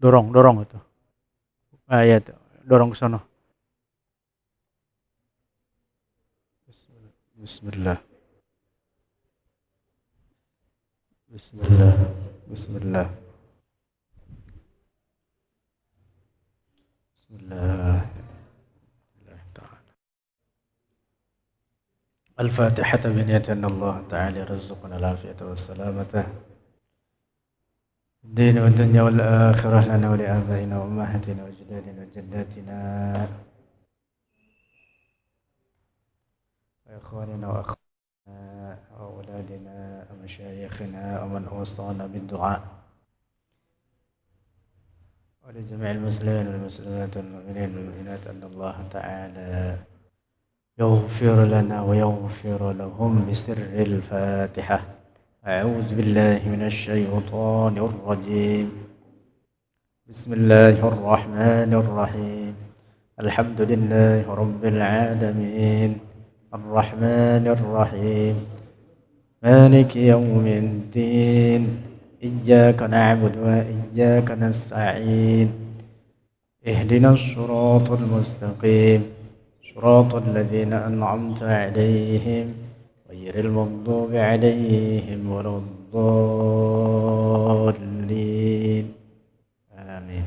Dorong itu. Iya tuh, dorong ke sono. Bismillah. Bismillah. Bismillah. Bismillah. الفاتحة بنية أن الله تعالى يرزقنا العافية والسلامة الدين والدنيا والآخرة لنا ولآبائنا وأمهاتنا وأجدادنا وجداتنا وإخواننا وأخواتنا وأولادنا ومشايخنا ومن أوصانا بالدعاء ولجميع المسلمين والمسلمات والمؤمنين والمؤمنات أن الله تعالى يغفر لنا ويغفر لهم بسر الفاتحة. أعوذ بالله من الشيطان الرجيم. بسم الله الرحمن الرحيم. الحمد لله رب العالمين الرحمن الرحيم مالك يوم الدين إياك نعبد وإياك نستعين اهدنا الصراط المستقيم صراط الذين أنعمت عليهم غير المغضوب عليهم ولا الضالين آمين.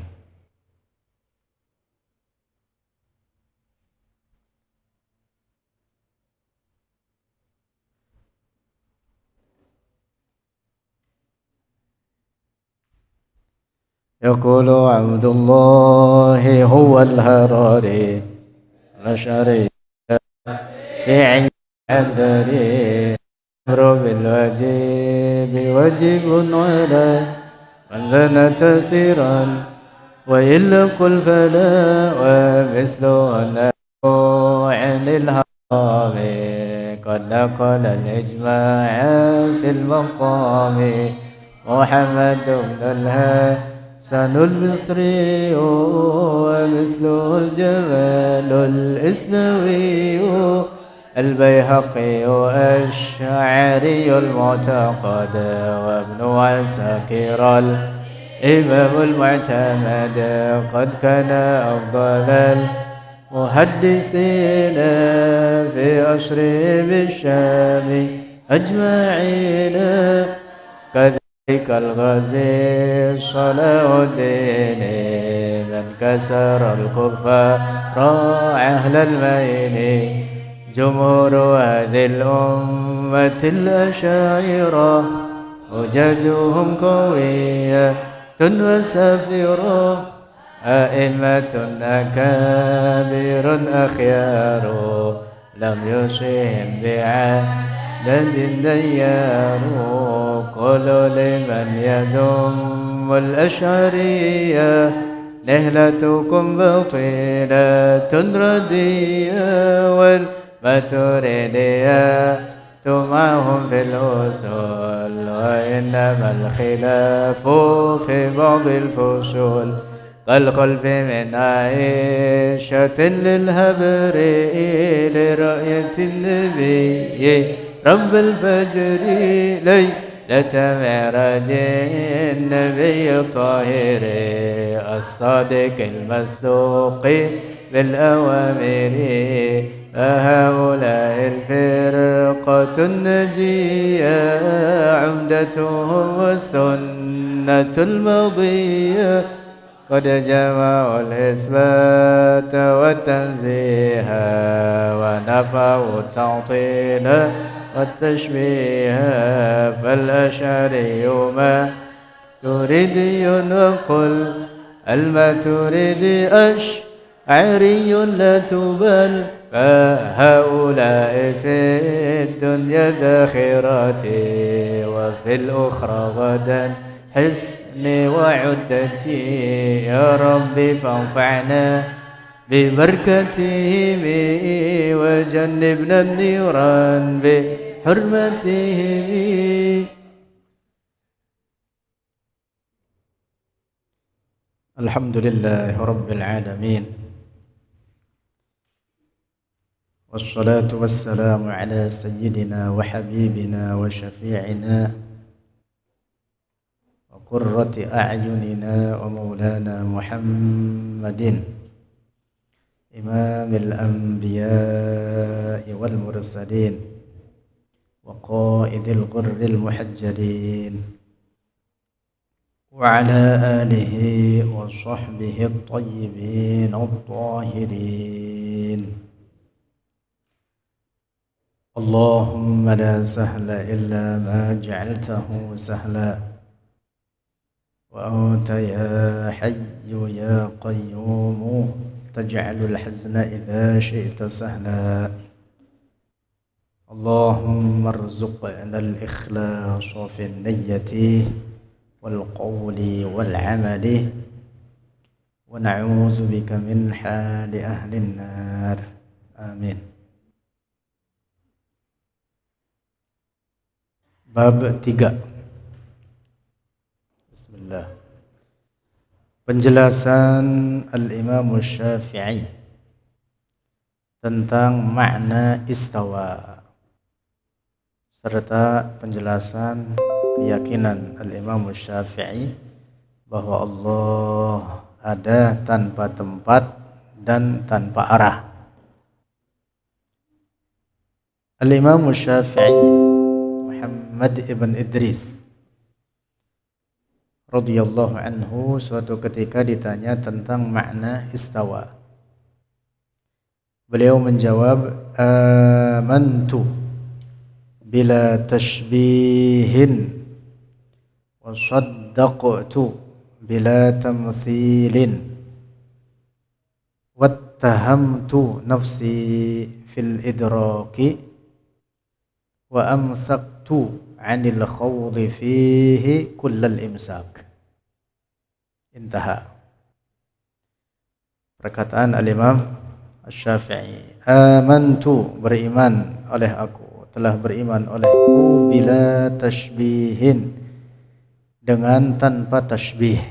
يقول عبد الله هو الهراري الأشعري في عين الدري أمر بالواجب واجب على من ذن تسيرا وإلا قل فلا ومثل عن الهرام قد نقل الإجماع في المقام محمد بن الحسن المصري ومثله الجمال الإسنوي البيهقي الشاعري المعتقد وابن عساكر الإمام المعتمد قد كان أفضل المحدثين في عصر بالشام أجمعين كذلك الغزي صلاح الدين من كسر الكفار أهل المين جمهور هذه الأمة الأشاعرة حججهم قوية وسافرة أئمة أكابر أخيار لم يصهم بعدد ديار قولوا لمن يذم الأشعرية نهلتكم بطيلة ردية والماتريدية معهم في الأصول وإنما الخلاف في بعض الفصول كالخلف من عائشة للهبر لرؤية النبي رب الفجر ليلة معراج النبي الطاهر الصادق المصدوق بالأوامر فهؤلاء الفرقة النجية عمدتهم السنة الماضية قد جمعوا الإثبات والتنزيه ونفوا التعطيل والتشبيه فالأشعري ما تريدي نقل الماتريدي أشعري لا تبل فهؤلاء في الدنيا ذاخرتي وفي الأخرى غدا حسني وعدتي يا ربي فانفعنا ببركتهم وجنبنا النيران بحرمتهم. الحمد لله رب العالمين والصلاة والسلام على سيدنا وحبيبنا وشفيعنا قرة أعيننا ومولانا محمد إمام الأنبياء والمرسلين وقائد الغر المحجلين وعلى آله وصحبه الطيبين الطاهرين. اللهم لا سهل إلا ما جعلته سهلا وأنت يا حي يا قيوم تجعل الحزن إذا شئت سهلا. اللهم ارزقنا الإخلاص في النية والقول والعمل ونعوذ بك من حال أهل النار. آمين. Bab 3. Bismillah. Penjelasan Al-Imam Syafi'i tentang makna istawa serta penjelasan keyakinan Al-Imam Syafi'i bahwa Allah ada tanpa tempat dan tanpa arah. Al-Imam Syafi'i Muhammad ibn Idris radhiyallahu anhu suatu ketika ditanya tentang makna istawa. Beliau menjawab, amantu bila tashbihin wa saddaqtu bila tamthilin wattahamtu nafsi fil idraki wa amsaktu 'anil khawdi fihi kullal imsak. Intaha. Perkataan Al-Imam Asy-Syafi'i, amantu beriman oleh aku, telah beriman olehku bila tashbihin dengan tanpa tashbih,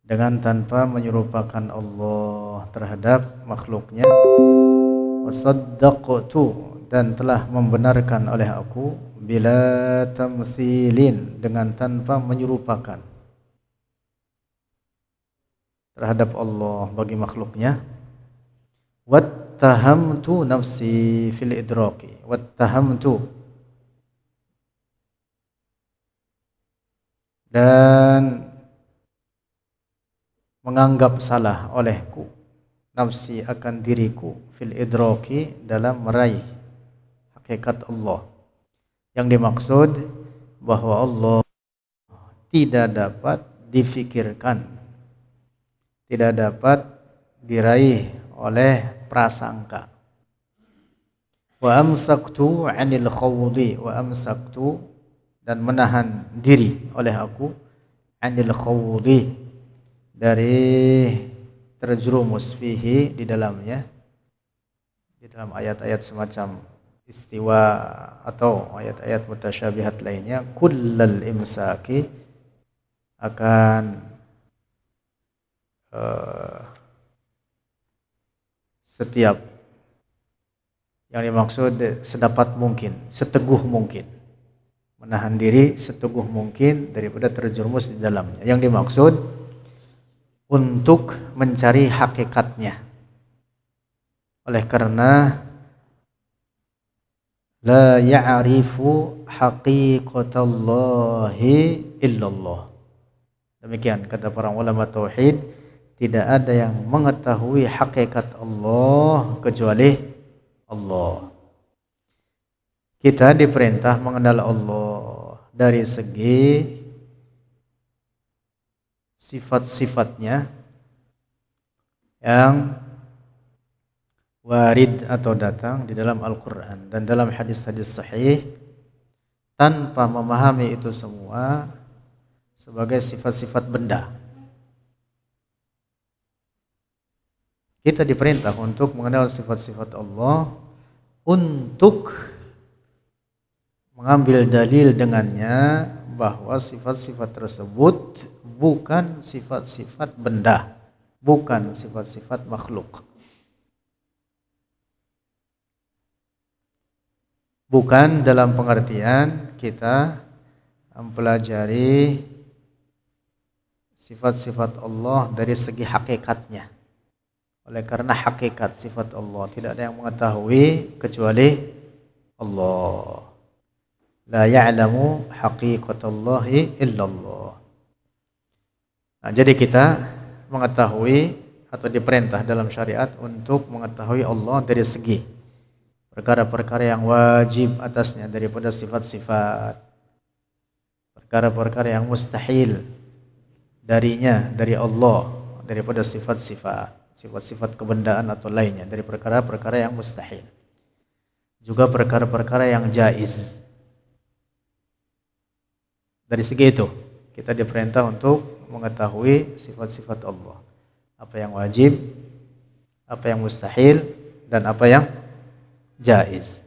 dengan tanpa menyerupakan Allah terhadap makhluknya, wasaddaqtu dan telah membenarkan oleh aku bila tamtsilin dengan tanpa menyerupakan terhadap Allah bagi makhluknya, wattahamtu nafsi fil idraki, wattahamtu dan menganggap salah olehku nafsi akan diriku fil idraki dalam meraih hakikat Allah. Yang dimaksud bahwa Allah tidak dapat difikirkan, tidak dapat diraih oleh prasangka. Wa amsaktu 'anil khawdi, wa amsaktu dan menahan diri oleh aku 'anil khawdi dari terjerumus fihi di dalamnya, di dalam ayat-ayat semacam istiwa atau ayat-ayat mutasyabihat lainnya, kullal imsaki akan setiap, yang dimaksud sedapat mungkin, seteguh mungkin, menahan diri seteguh mungkin daripada terjerumus di dalamnya. Yang dimaksud untuk mencari hakikatnya. Oleh karena la ya'rifu haqiqatallahi illallah. Demikian kata para ulama tauhid, tidak ada yang mengetahui hakikat Allah kecuali Allah. Kita diperintah mengenal Allah dari segi sifat-sifatnya yang warid atau datang di dalam Al-Quran dan dalam hadis-hadis sahih, tanpa memahami itu semua sebagai sifat-sifat benda. Kita diperintah untuk mengenal sifat-sifat Allah, untuk mengambil dalil dengannya bahwa sifat-sifat tersebut bukan sifat-sifat benda, bukan sifat-sifat makhluk. Bukan dalam pengertian kita mempelajari sifat-sifat Allah dari segi hakikatnya. Oleh karena hakikat sifat Allah tidak ada yang mengetahui kecuali Allah. La ya'lamu haqiqatallahi illallah. Nah, jadi kita mengetahui atau diperintah dalam syariat untuk mengetahui Allah dari segi perkara-perkara yang wajib atasnya daripada sifat-sifat, perkara-perkara yang mustahil darinya dari Allah daripada sifat-sifat kebendaan atau lainnya dari perkara-perkara yang mustahil, juga perkara-perkara yang jaiz. Dari segi itu kita diperintah untuk mengetahui sifat-sifat Allah, apa yang wajib, apa yang mustahil, dan apa yang jaiz.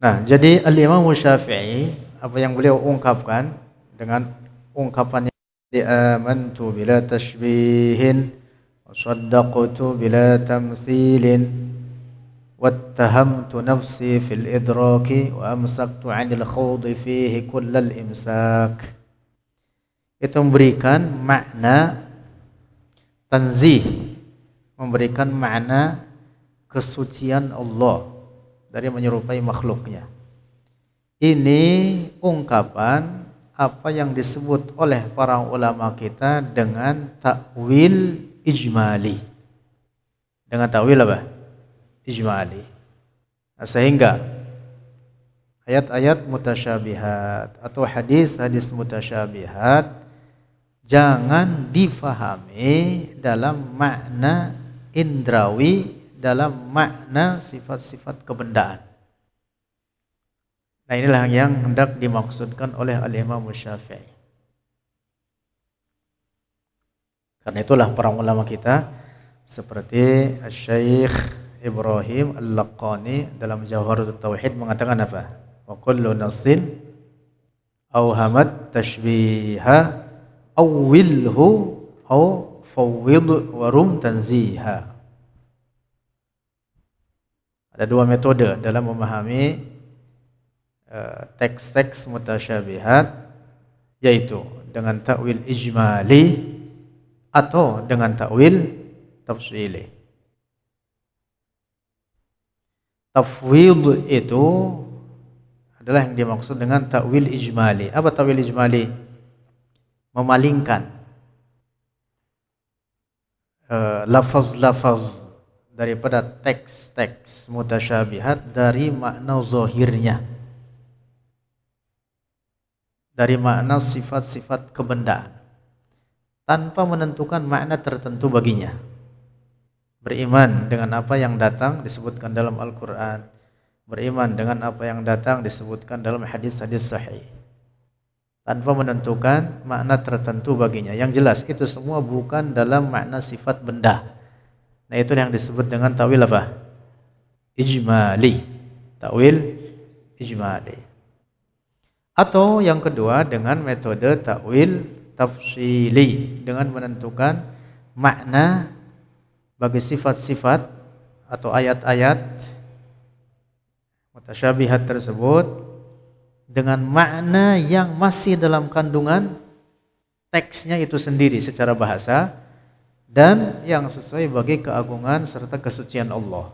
Nah, jadi Al-Imam Syafi'i apa yang beliau ungkapkan dengan ungkapannya amantu bila tashbihin wa saddaqtu bila tamthilin wattahamtu nafsi fil idraki wa amsaktu 'anil khawdi fihi kullal imsak. Itu memberikan makna tanzih, memberikan makna kesucian Allah dari menyerupai makhluknya. Ini ungkapan apa yang disebut oleh para ulama kita dengan takwil ijmali. Dengan takwil apa? Ijmali. Nah, sehingga ayat-ayat mutasyabihat atau hadis-hadis mutasyabihat jangan difahami dalam makna indrawi, dalam makna sifat-sifat kebendaan. Nah, inilah yang hendak dimaksudkan oleh Al-Imam Syafi'i. Karena itulah para ulama kita seperti Syekh Ibrahim Al-Laqani dalam Jawharatul Tauhid mengatakan apa? Wa kullu nassin awhamat tashbiha awwilhu aw fawwid warum tanziha. Ada dua metode dalam memahami teks-teks mutasyabihat, yaitu dengan takwil ijmali atau dengan takwil tafsili. Tafwid itu adalah yang dimaksud dengan takwil ijmali. Apa takwil ijmali? Memalingkan lafaz-lafaz daripada teks-teks mutasyabihat dari makna zahirnya, dari makna sifat-sifat kebendaan, tanpa menentukan makna tertentu baginya. Beriman dengan apa yang datang disebutkan dalam Al-Quran, beriman dengan apa yang datang disebutkan dalam hadis-hadis sahih, tanpa menentukan makna tertentu baginya. Yang jelas itu semua bukan dalam makna sifat benda. Nah, itu yang disebut dengan takwil apa? Ijmali. Takwil ijmali. Atau yang kedua dengan metode takwil tafsili, dengan menentukan makna bagi sifat-sifat atau ayat-ayat mutasyabihat tersebut dengan makna yang masih dalam kandungan teksnya itu sendiri secara bahasa dan yang sesuai bagi keagungan serta kesucian Allah.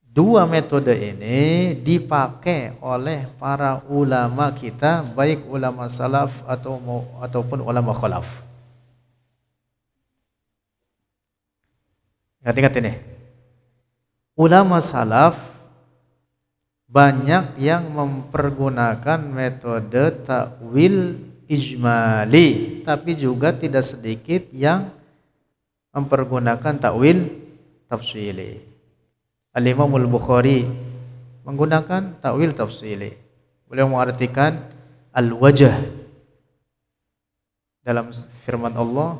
Dua metode ini dipakai oleh para ulama kita, baik ulama salaf ataupun ulama khalaf. Ingat-ingat ini. Ulama salaf banyak yang mempergunakan metode takwil ijmali, tapi juga tidak sedikit yang mempergunakan takwil tafsili. Al-Imam Al-Bukhari menggunakan takwil tafsili. Beliau mengartikan al-wajh dalam firman Allah,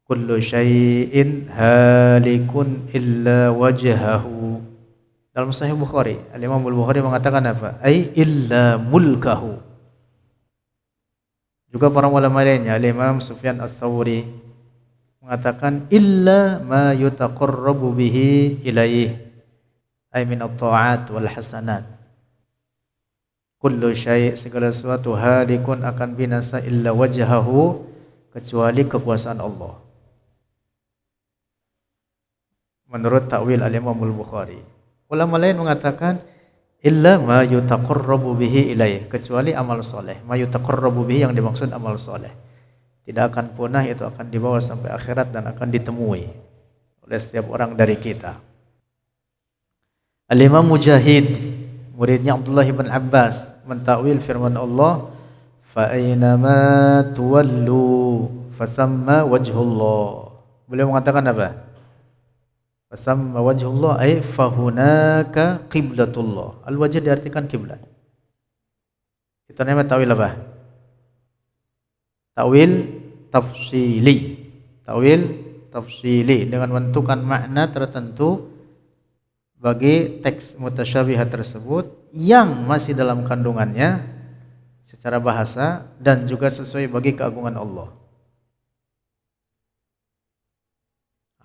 kullu syai'in halikun illa wajhahu. Dalam Sahih Bukhari, Al-Imam Al-Bukhari mengatakan apa? Ai illa mulkahu. Juga para ulama lainnya, Al-Imam Sufyan Ats-Tsauri mengatakan illa ma yutaqarrabu bihi ilaih, ay min at-ta'at wal hasanat. kullu syai' segala sesuatu halikun akan binasa illa wajhahu kecuali kekuasaan Allah. Menurut takwil al-Imam al-Bukhari. Ulama lain mengatakan illa ma yutaqarrabu bihi ilaih, kecuali amal soleh. Ma yutaqarrabu bihi yang dimaksud amal soleh. Tidak akan punah, itu akan dibawa sampai akhirat dan akan ditemui oleh setiap orang dari kita. Al-Imam Mujahid, muridnya Abdullah bin Abbas, mentakwil firman Allah, fa aynama tuwallu fasamma wajhullah. Beliau mengatakan apa? Fasamma wajhullah ay fahunaka qiblatullah. Al-wajh diartikan kiblat. Itu namanya takwil apa? Takwil tafsili. Takwil tafsili dengan menentukan makna tertentu bagi teks mutasyabihat tersebut yang masih dalam kandungannya secara bahasa dan juga sesuai bagi keagungan Allah.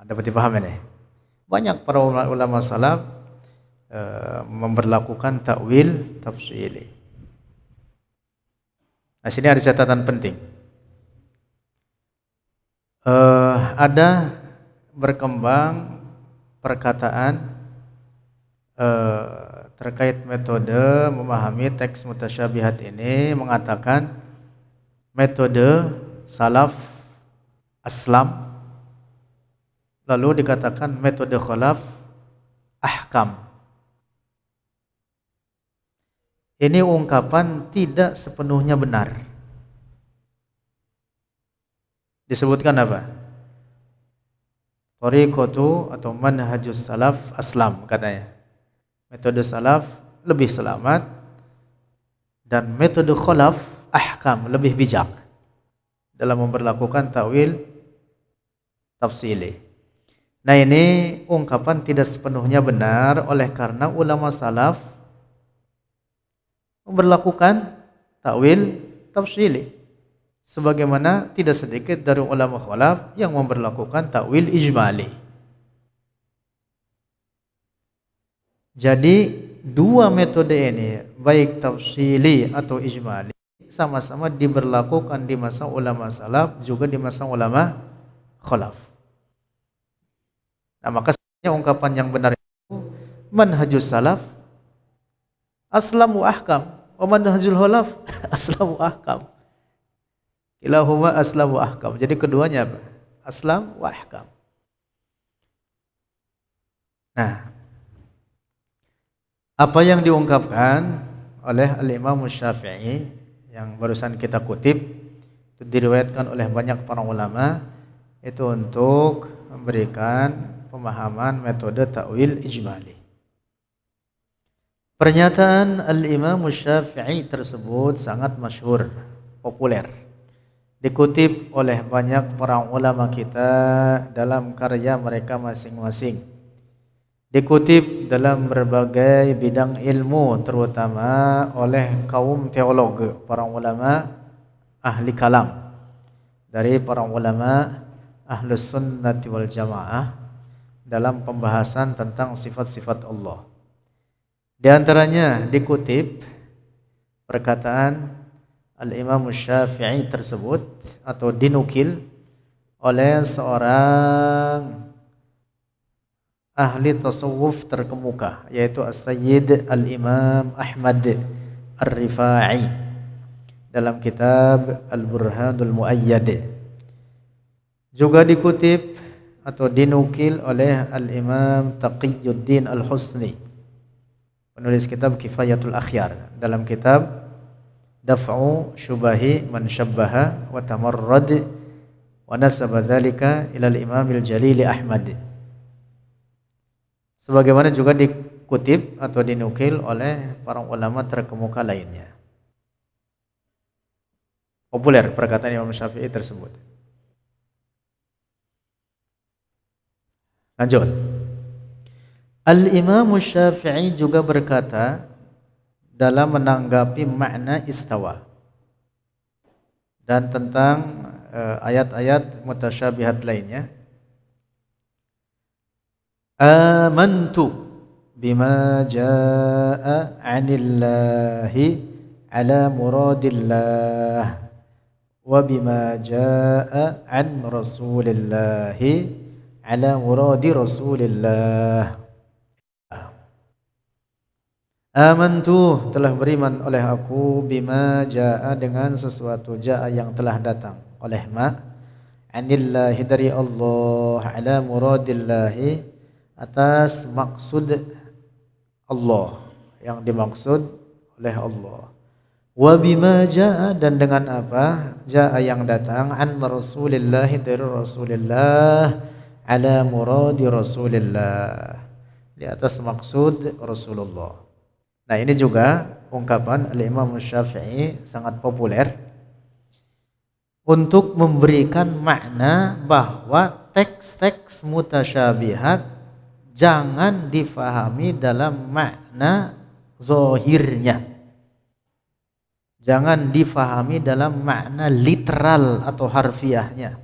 Dapat dipahami nih? Banyak para ulama salaf memberlakukan takwil tafsili. Nah, sini ada catatan penting. Ada berkembang perkataan terkait metode memahami teks mutasyabihat ini, mengatakan metode salaf aslam, lalu dikatakan metode khalaf ahkam. Ini ungkapan tidak sepenuhnya benar. Disebutkan apa? Tariqatu atau manhajus salaf aslam katanya. Metode salaf lebih selamat dan metode khalaf ahkam lebih bijak dalam memperlakukan takwil tafsili. Nah, ini ungkapan tidak sepenuhnya benar oleh karena ulama salaf memperlakukan takwil tafsili sebagaimana tidak sedikit dari ulama khalaf yang memperlakukan takwil ijmali. Jadi dua metode ini, baik tafsili atau ijmali, sama-sama diberlakukan di masa ulama salaf juga di masa ulama khalaf. Nah, maka sebenarnya ungkapan yang benar itu manhajus salaf aslamu ahkam wa manhajul khalaf aslamu ahkam. Ilahuma aslamu ahkam. Jadi keduanya apa? Aslam wa ahkam. Nah, apa yang diungkapkan oleh Al-Imam Syafi'i yang barusan kita kutip itu diriwayatkan oleh banyak para ulama itu untuk memberikan pemahaman metode takwil ijmali. Pernyataan Al-Imam Syafi'i tersebut sangat masyhur, populer. Dikutip oleh banyak para ulama kita dalam karya mereka masing-masing. Dikutip dalam berbagai bidang ilmu, terutama oleh kaum teolog, para ulama ahli kalam, dari para ulama ahlus sunnati wal jamaah dalam pembahasan tentang sifat-sifat Allah. Di antaranya dikutip perkataan Al-Imam Syafi'i tersebut atau dinukil oleh seorang ahli tasawuf terkemuka, yaitu As-Sayyid Al-Imam Ahmad Ar-Rifa'i dalam kitab Al-Burhanul Muayyad. Juga dikutip atau dinukil oleh Al-Imam Taqiyuddin Al-Husni, penulis kitab Kifayatul Akhyar, dalam kitab Daf'u Syubahi Man Syabbaha wa Tamarrad wa Nasaba Dzalika ila Al-Imam Al-Jalili Ahmad. Sebagaimana juga dikutip atau dinukil oleh para ulama terkemuka lainnya. Populer perkataan Imam Syafi'i tersebut. Lanjut. Al-Imam Syafi'i juga berkata dalam menanggapi makna istawa dan tentang ayat-ayat mutasyabihat lainnya, amantu bima jaa 'anillahi ala muradillah wa bima jaa an rasulillah ala muradi rasulillah. Amantu, telah beriman oleh aku, bima jaa, dengan sesuatu jaa yang telah datang oleh anillahi, dari Allah, ala muradillahi, atas maksud Allah, yang dimaksud oleh Allah. Wa bima jaa, dan dengan apa jaa yang datang, an rasulillah, dari Rasulillah, ala muradi Rasulillah, di atas maksud Rasulullah. Nah, ini juga ungkapan Al-Imam Syafi'i sangat populer untuk memberikan makna bahwa teks-teks mutasyabihat jangan difahami dalam makna zahirnya. Jangan difahami dalam makna literal atau harfiahnya.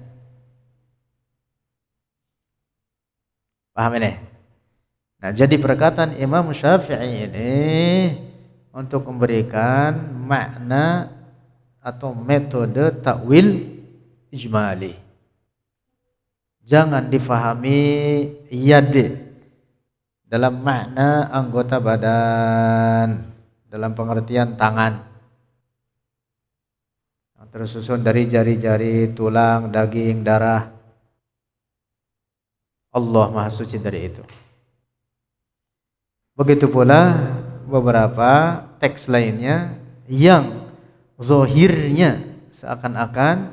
Paham ini? Nah, jadi perkataan Imam Syafi'i ini untuk memberikan makna atau metode takwil ijmali. Jangan difahami yad dalam makna anggota badan, dalam pengertian tangan, tersusun dari jari-jari, tulang, daging, darah. Allah Maha Suci dari itu. Begitu pula beberapa teks lainnya yang zahirnya seakan-akan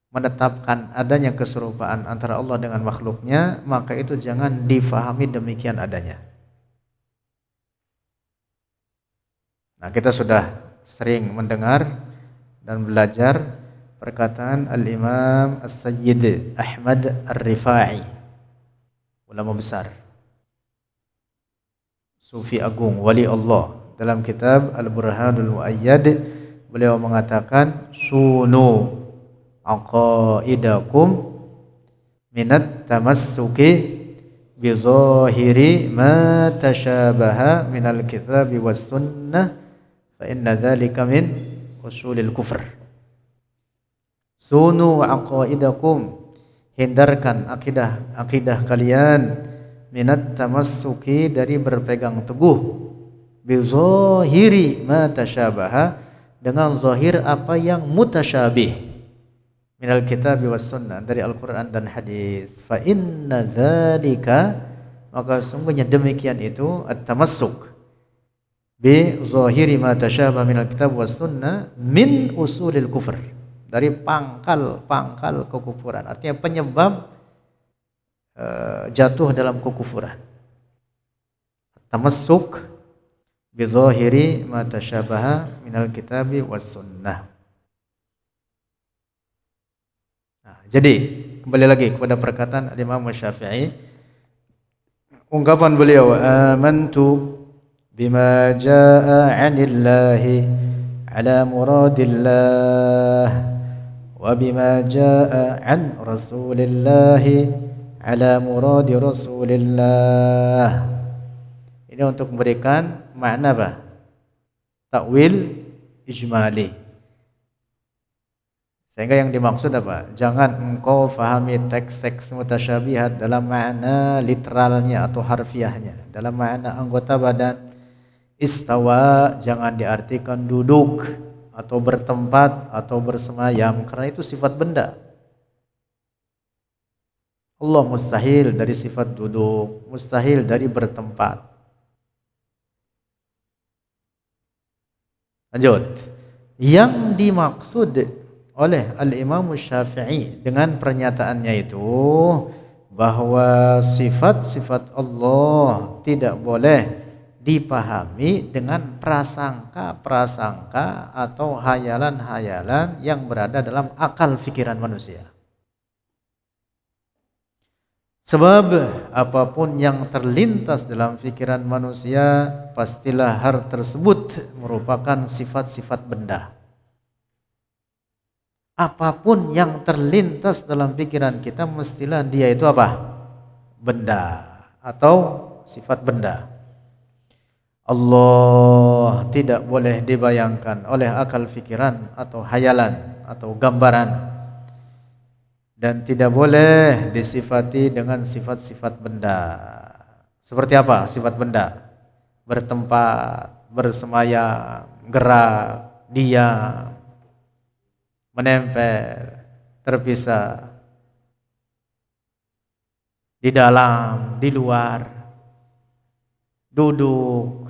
menetapkan adanya keserupaan antara Allah dengan makhluknya, maka itu jangan difahami demikian adanya. Nah, kita sudah sering mendengar dan belajar perkataan Al-Imam As-Sayyid Ahmad Ar-Rifai, ulama besar, Sufi agung, wali Allah. Dalam kitab Al-Burhanul Muayyad, beliau mengatakan, sunu aqaidakum minat tamassuki bi zahiri ma tashabaha minal kitabi was sunnah fa inna dzalika min usulil kufr. Sunu aqaidakum, hindarkan akidah kalian, minat tamassuki, dari berpegang teguh, bi zahiri ma tashabaha, dengan zahir apa yang mutasyabih, minal kitab was sunnah, dari Al-Quran dan hadis. Fa inna dzalika, maka sungguhnya demikian itu, at-tamassuk bi zahiri ma tashabaha minal kitab was sunnah, min usulil kufr, dari pangkal kekufuran, artinya penyebab jatuh dalam kekufuran. Tamassuk bi zahiri ma tashabaha minal kitabi was sunnah. Nah, jadi kembali lagi kepada perkataan Imam Syafi'i, ungkapan beliau, amantu bima jaa 'anillahi ala muradillah wa bima jaa 'an rasulillahi ala muradi Rasulillah. Ini untuk memberikan makna apa? Takwil ijmali. Sehingga yang dimaksud apa? Jangan engkau fahami teks-teks mutasyabihat dalam makna literalnya atau harfiahnya, dalam makna anggota badan. Istawa jangan diartikan duduk atau bertempat atau bersemayam, karena itu sifat benda. Allah mustahil dari sifat duduk, mustahil dari bertempat. Lanjut. Yang dimaksud oleh Al-Imam Syafi'i dengan pernyataannya itu, bahwa sifat-sifat Allah tidak boleh dipahami dengan prasangka-prasangka atau hayalan-hayalan yang berada dalam akal pikiran manusia. Sebab apapun yang terlintas dalam pikiran manusia, pastilah hal tersebut merupakan sifat-sifat benda. Apapun yang terlintas dalam pikiran kita, mestilah dia itu apa? Benda atau sifat benda. Allah tidak boleh dibayangkan oleh akal fikiran atau hayalan atau gambaran, dan tidak boleh disifati dengan sifat-sifat benda. Seperti apa sifat benda? Bertempat, bersemayam, gerak, diam, menempel, terpisah, di dalam, di luar, duduk,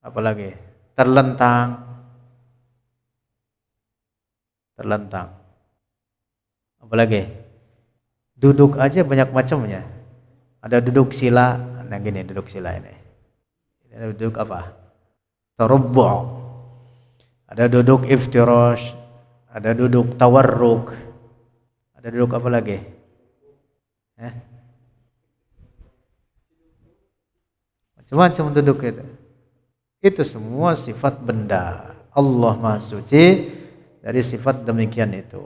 apalagi terlentang, apalagi duduk aja banyak macamnya. Ada duduk sila, nah gini duduk sila ini. Ada duduk apa? Tarabbu'. Ada duduk iftirash, ada duduk tawarruk, ada duduk apa lagi? Macam-macam duduk itu. Itu semua sifat benda. Allah Maha Suci dari sifat demikian itu.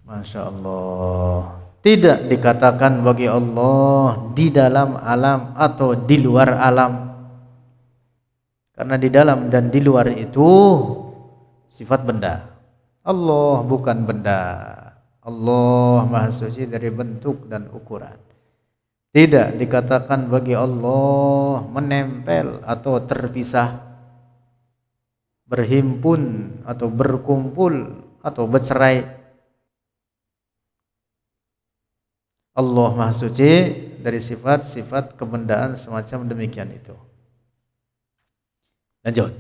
Masya Allah. Tidak dikatakan bagi Allah di dalam alam atau di luar alam. Karena di dalam dan di luar itu sifat benda. Allah bukan benda. Allah Maha Suci dari bentuk dan ukuran. Tidak dikatakan bagi Allah menempel atau terpisah, berhimpun atau berkumpul atau bercerai. Allah Maha Suci dari sifat-sifat kebendaan semacam demikian itu. Lanjut.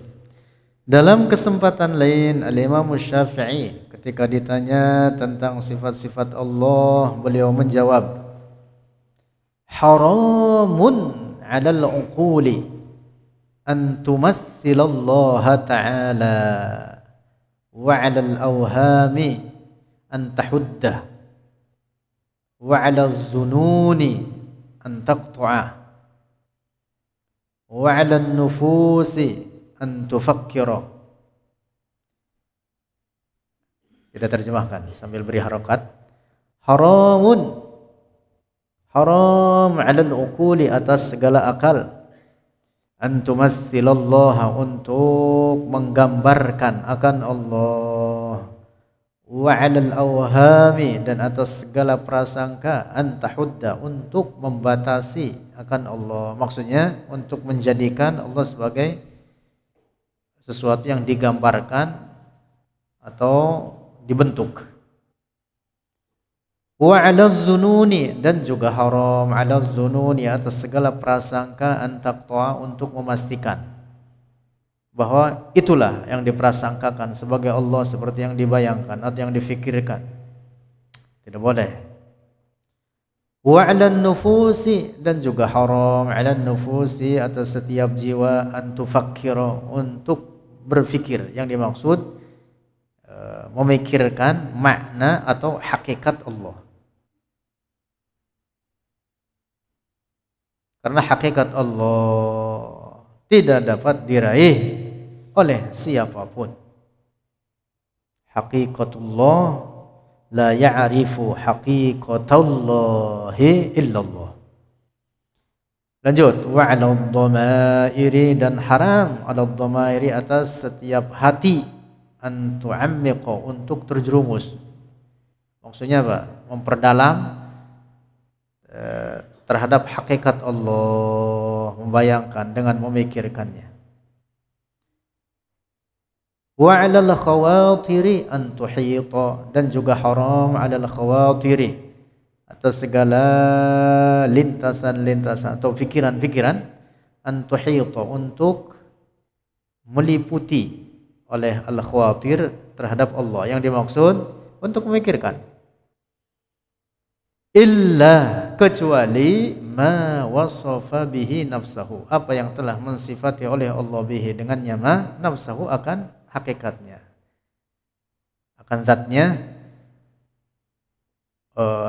Dalam kesempatan lain Al-Imam Syafi'i ketika ditanya tentang sifat-sifat Allah, beliau menjawab, haramun 'alal 'uquli an tumaththila Allah ta'ala wa 'alal awhami an tahuddah wa 'alal dhununi an taqta'a wa 'alal nufusi an tufakkira. Kita terjemahkan sambil beri harakat. Haramun, haram 'alal uquli, atas segala akal, an tumatsilallaha, untuk menggambarkan akan Allah, wa 'alal awhami, dan atas segala prasangka, an tahudda, untuk membatasi akan Allah. Maksudnya untuk menjadikan Allah sebagai sesuatu yang digambarkan atau dibentuk. Wa 'alal dzununi, dan juga haram 'alal dzununi, atas segala prasangka, an taqta'a, untuk memastikan bahwa itulah yang diprasangkakan sebagai Allah seperti yang dibayangkan atau yang difikirkan. Tidak boleh. Wa 'alan nufusi, dan juga haram 'alan nufusi, atas setiap jiwa, an tufakkira, untuk berfikir. Yang dimaksud memikirkan makna atau hakikat Allah. Karena hakikat Allah tidak dapat diraih oleh siapapun. Hakikatullah la ya'rifu haqiqatallahi illallah. Lanjut, wa 'alal dhamairi, dan haram 'alal dhamairi, atas setiap hati, an tu'ammiqa, untuk terjerumus. Maksudnya apa? Memperdalam terhadap hakikat Allah, membayangkan dengan memikirkannya. Wa 'alal khawatiri an tuhita, dan juga haram 'alal khawatiri, atas segala lintasan-lintasan atau pikiran-pikiran, an tuhita, untuk meliputi oleh al-khawatir terhadap Allah. Yang dimaksud untuk memikirkan, illa, kecuali ma wasafa bihi nafsahu, apa yang telah mensifati oleh Allah bihi, dengannya, ma nafsahu, akan hakikatnya, akan zatnya,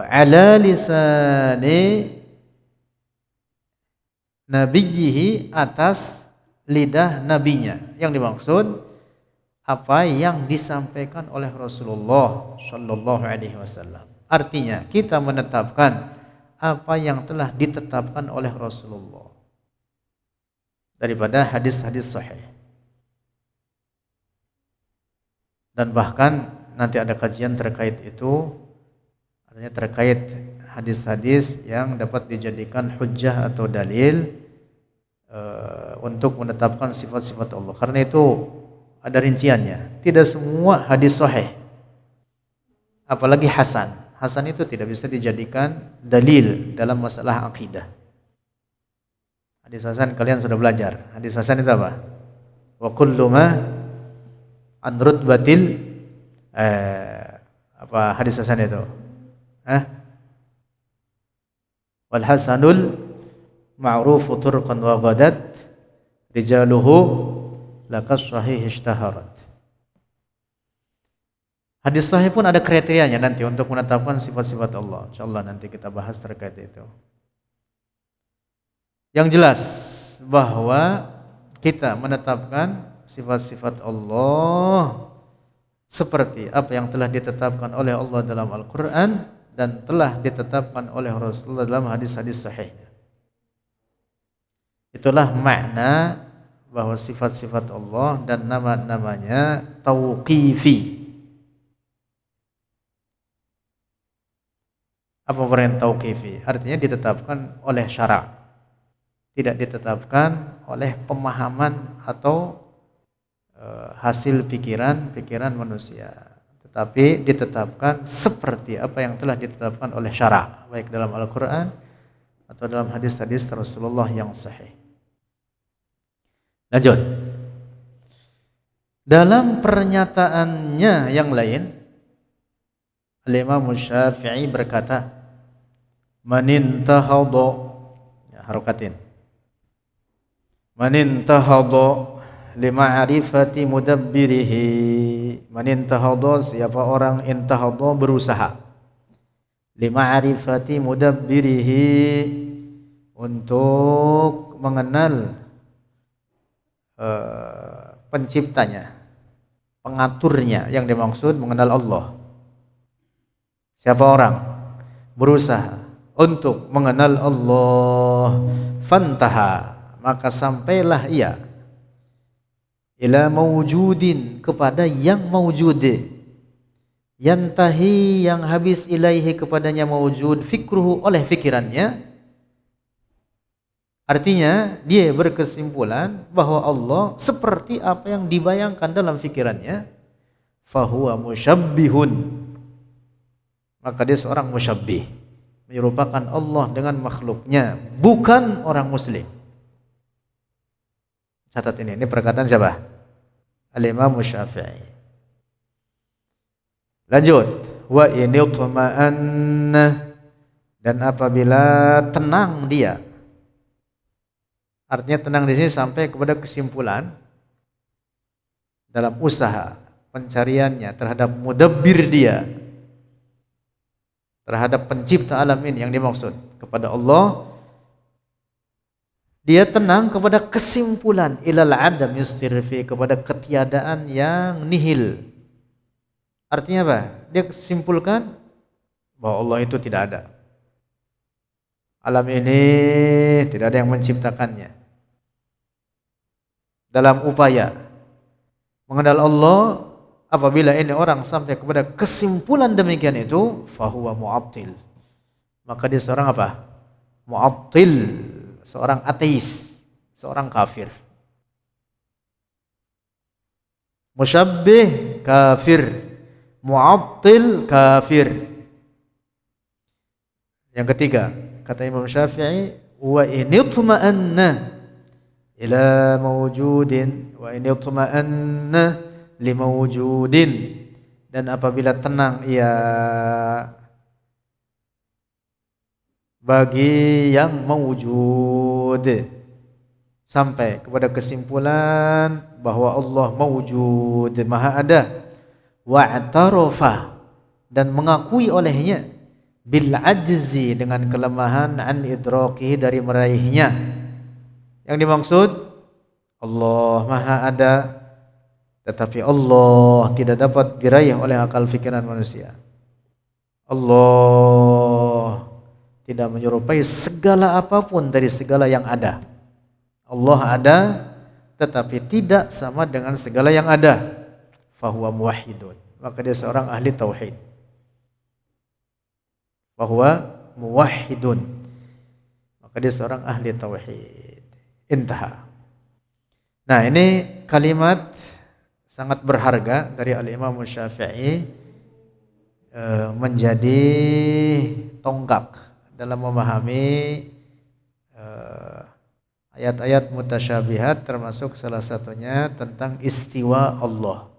ala lisani nabiyhi, atas lidah nabinya. Yang dimaksud apa yang disampaikan oleh Rasulullah sallallahu alaihi wasallam, Artinya kita menetapkan apa yang telah ditetapkan oleh Rasulullah daripada hadis-hadis sahih. Dan bahkan nanti ada kajian terkait itu, artinya terkait hadis-hadis yang dapat dijadikan hujjah atau dalil untuk menetapkan sifat-sifat Allah. Karena itu ada rinciannya. Tidak semua hadis sahih, apalagi hasan. Hasan itu tidak bisa dijadikan dalil dalam masalah akidah. Hadis hasan kalian sudah belajar. Hadis hasan itu apa? Wa kullu ma an rutbatil apa hadis hasan itu? Wal hasanul ma'rufu turqan wa ghadat rijaluhu lakas sahih ishtaharat. Hadis sahih pun ada kriterianya nanti untuk menetapkan sifat-sifat Allah. Insyaallah nanti kita bahas terkait itu. Yang jelas bahwa kita menetapkan sifat-sifat Allah seperti apa yang telah ditetapkan oleh Allah dalam Al-Quran dan telah ditetapkan oleh Rasulullah dalam hadis-hadis sahih. Itulah makna bahwa sifat-sifat Allah dan nama-namanya tauqifi. Apa perintah tauqifi? Artinya ditetapkan oleh syara', tidak ditetapkan oleh pemahaman atau hasil pikiran manusia, tetapi ditetapkan seperti apa yang telah ditetapkan oleh syara', baik dalam Al-Quran atau dalam hadis-hadis Rasulullah yang sahih. Lanjut. Dalam pernyataannya yang lain, Al-Imam Syafi'i berkata, Man intahadha, ya, harokatin. Man intahadha lima'rifati mudabbirihi. Man intahadha, siapa orang intahadha berusaha, lima'rifati mudabbirihi, untuk mengenal penciptanya, pengaturnya. Yang dimaksud mengenal Allah. Siapa orang berusaha untuk mengenal Allah, fantaha, maka sampailah ia ila mawjudin, kepada yang mawjud, yantahi, yang habis, ilaihi, kepadanya mawjud, fikruhu, oleh fikirannya. Artinya dia berkesimpulan bahwa Allah seperti apa yang dibayangkan dalam fikirannya, fahuwa musyabbihun, maka dia seorang musyabbih, menyerupakan Allah dengan makhluknya, bukan orang muslim. Catat ini perkataan siapa? Al-Imam Syafi'i. Lanjut, wa in yutma'anna, dan apabila tenang dia. Artinya tenang di sini sampai kepada kesimpulan dalam usaha pencariannya terhadap mudabbir dia, terhadap pencipta alam ini yang dimaksud kepada Allah. Dia tenang kepada kesimpulan ilal adam yustirfi, kepada ketiadaan yang nihil. Artinya apa? Dia kesimpulkan bahwa Allah itu tidak ada. Alam ini tidak ada yang menciptakannya. Dalam upaya mengenal Allah, apabila ini orang sampai kepada kesimpulan demikian itu, fahuwa mu'attil, maka dia seorang apa? Mu'attil, seorang ateis, seorang kafir. Musyabbih kafir, mu'attil kafir. Yang ketiga, kata Imam Syafi'i, wa in itma'anna ila mawjudin, wa in itma'anna li mawjudin, dan apabila tenang ia bagi yang mawjud, sampai kepada kesimpulan bahwa Allah mawjud, maha ada, wa'tarafa, dan mengakui olehnya, bil ajzi, dengan kelemahan, an idrakihi, dari meraihnya. Yang dimaksud Allah maha ada, tetapi Allah tidak dapat diraih oleh akal fikiran manusia. Allah tidak menyerupai segala apapun dari segala yang ada. Allah ada tetapi tidak sama dengan segala yang ada. Fahuwa muwahhidun. Maka dia seorang ahli tauhid. Fahuwa muwahhidun. Maka dia seorang ahli tauhid. Intaha. Nah, ini kalimat sangat berharga dari Al-Imam Syafi'i menjadi tonggak dalam memahami ayat-ayat mutasyabihat, termasuk salah satunya tentang istiwa Allah.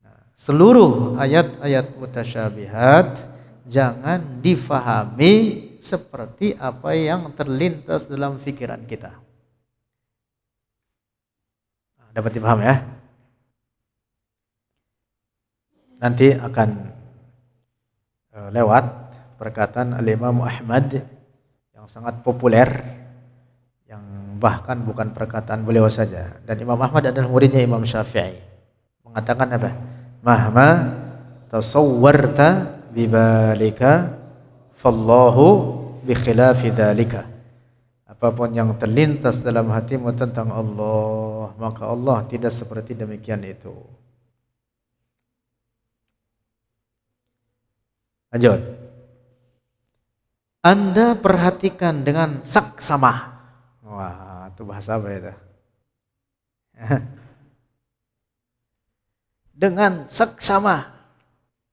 Nah, seluruh ayat-ayat mutasyabihat jangan difahami seperti apa yang terlintas dalam pikiran kita. Nah, dapat dipaham ya? Nanti akan lewat perkataan Al-Imam Ahmad yang sangat populer, yang bahkan bukan perkataan beliau saja, dan Imam Ahmad adalah muridnya Imam Syafi'i, mengatakan apa? Mahma tasawwarta bibalika fallahu bikhilafi dzalika. Apapun yang terlintas dalam hatimu tentang Allah, maka Allah tidak seperti demikian itu. Lanjut. Anda perhatikan dengan saksama. Wah, itu bahasa apa itu? Dengan saksama.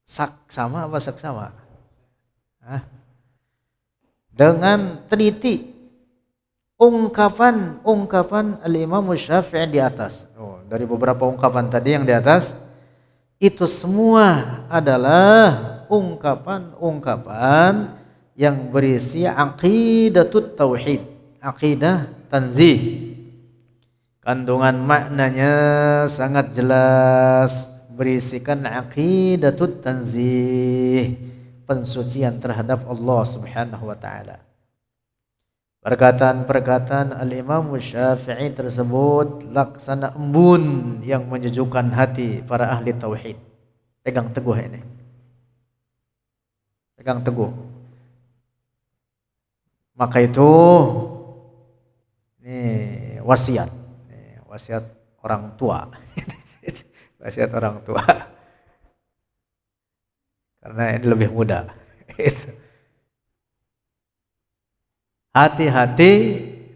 Saksama apa saksama? Hah? Dengan teliti ungkapan Al-Imam Syafi'i di atas. Oh, dari beberapa ungkapan tadi yang di atas, itu semua adalah ungkapan-ungkapan yang berisi aqidatut tauhid, aqidah tanzih. Kandungan maknanya sangat jelas, berisikan aqidatut tanzih, pensucian terhadap Allah Subhanahu wa taala. Perkataan-perkataan Al-Imam Syafi'i tersebut laksana embun yang menyejukkan hati para ahli tauhid. Pegang teguh ini. Pegang teguh. Maka itu ini wasiat. Wasiat orang tua. Wasiat orang tua. Karena ini lebih muda. Hati-hati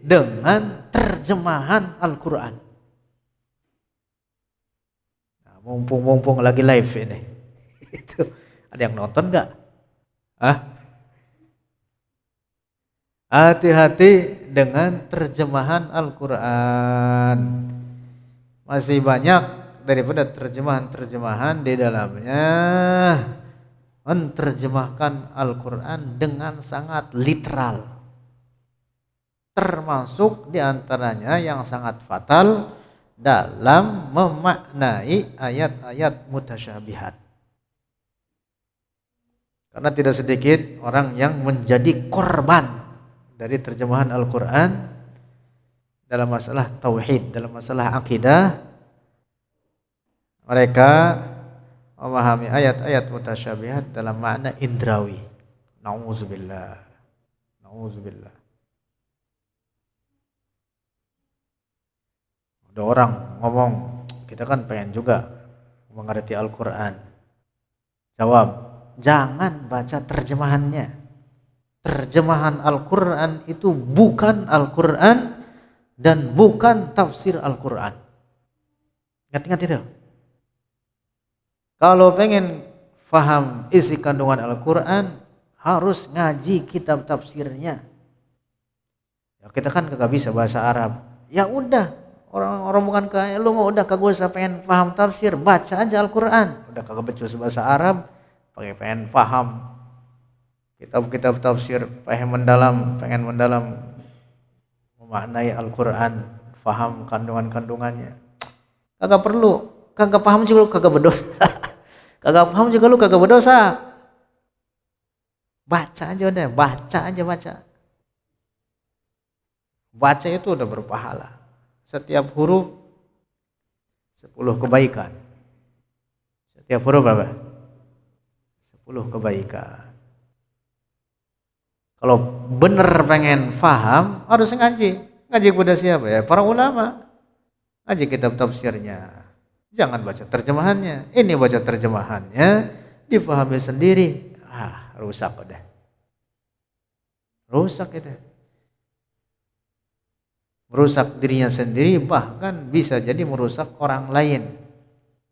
dengan terjemahan Al-Quran. Nah, mumpung lagi live ini. Itu ada yang nonton nggak? Hati-hati dengan terjemahan Al-Quran. Masih banyak daripada terjemahan-terjemahan di dalamnya menerjemahkan Al-Quran dengan sangat literal. Termasuk diantaranya yang sangat fatal dalam memaknai ayat-ayat mutasyabihat. Karena tidak sedikit orang yang menjadi korban dari terjemahan Al-Quran dalam masalah tauhid, dalam masalah akidah. Mereka memahami ayat-ayat mutasyabihat dalam makna indrawi. Nauzubillah. Nauzubillah. Ada orang ngomong, kita kan pengen juga mengerti Al-Quran. Jawab, jangan baca terjemahannya. Terjemahan Al-Quran itu bukan Al-Quran dan bukan tafsir Al-Quran. Ingat-ingat itu. Kalau pengen faham isi kandungan Al-Quran, harus ngaji kitab tafsirnya. Ya, kita kan kagak bisa bahasa Arab. Ya udah, orang bukan kayak lu mau udah kagak usah pengen paham tafsir, baca aja Al-Quran. Udah kagak becus bahasa Arab, pengen paham kitab-kitab tafsir, pengen mendalam memaknai Al-Quran, paham kandungan-kandungannya. Kagak perlu, kagak paham juga lu kagak berdosa. Kagak paham juga lu kagak berdosa. Baca aja udah, baca. Baca itu udah berpahala. Setiap huruf 10 kebaikan. Setiap huruf berapa? 10 kebaikan. Kalau benar pengen faham harus ngaji. Ngaji kepada siapa ya? Para ulama. Ngaji kitab tafsirnya. Jangan baca terjemahannya. Ini baca terjemahannya, difahami sendiri. Rusak udah. Rusak itu. Merusak dirinya sendiri, bahkan bisa jadi merusak orang lain.